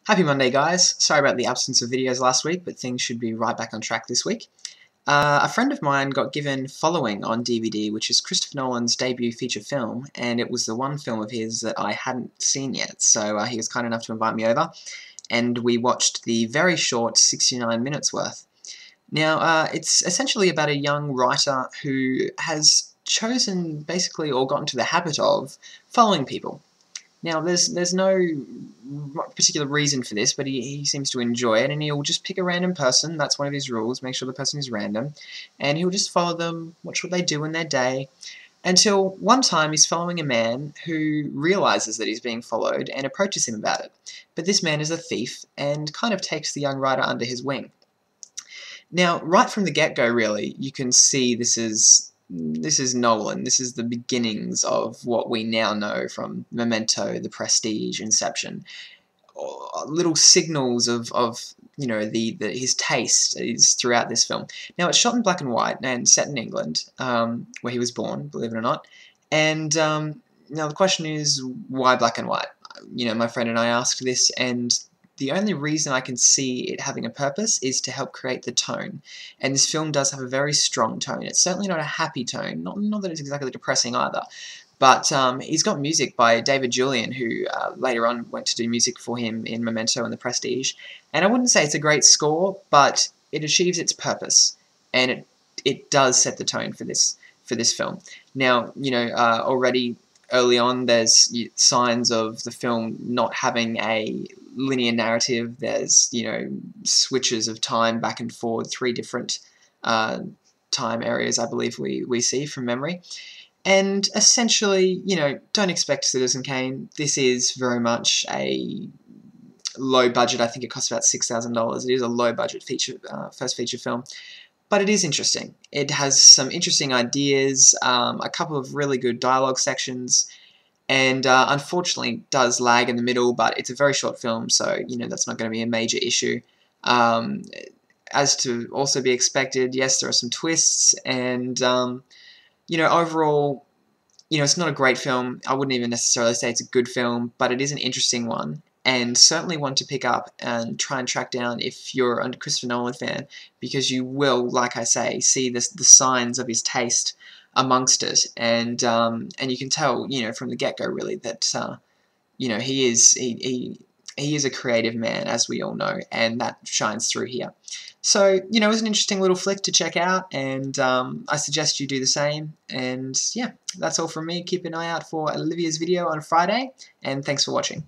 Happy Monday, guys. Sorry about the absence of videos last week, but things should be right back on track this week. A friend of mine got given Following on DVD, which is Christopher Nolan's debut feature film, and it was the one film of his that I hadn't seen yet, so he was kind enough to invite me over, and we watched the very short 69 minutes worth. Now, it's essentially about a young writer who has chosen, basically, or got into the habit of, following people. Now, there's no particular reason for this, but he seems to enjoy it, and he'll just pick a random person. That's one of his rules, make sure the person is random, and he'll just follow them, watch what they do in their day, until one time he's following a man who realizes that he's being followed and approaches him about it. But this man is a thief and kind of takes the young writer under his wing. Now, right from the get-go, really, you can see this is Nolan. This is the beginnings of what we now know from Memento, The Prestige, Inception. Little signals of his taste is throughout this film. Now, it's shot in black and white and set in England, where he was born, believe it or not. And now the question is, why black and white? My friend and I asked this, and the only reason I can see it having a purpose is to help create the tone. And this film does have a very strong tone. It's certainly not a happy tone, not that it's exactly depressing either. But he's got music by David Julian, who later on went to do music for him in Memento and The Prestige. And I wouldn't say it's a great score, but it achieves its purpose. And it does set the tone for this film. Now, already early on, there's signs of the film not having a linear narrative. There's, switches of time back and forward, 3 different time areas, I believe we see from memory. And essentially, don't expect Citizen Kane. This is very much a low budget. I think it costs about $6,000. It is a low budget first feature film. But it is interesting. It has some interesting ideas, a couple of really good dialogue sections, and unfortunately does lag in the middle, but it's a very short film, so that's not going to be a major issue. As to also be expected, yes, there are some twists, and overall, it's not a great film. I wouldn't even necessarily say it's a good film, but it is an interesting one, and certainly one to pick up and try and track down if you're a Christopher Nolan fan, because you will, like I say, see the signs of his taste amongst it, and you can tell, from the get-go, really, that he is a creative man, as we all know, and that shines through here. So, it was an interesting little flick to check out, and I suggest you do the same. And yeah, that's all from me. Keep an eye out for Olivia's video on Friday, and thanks for watching.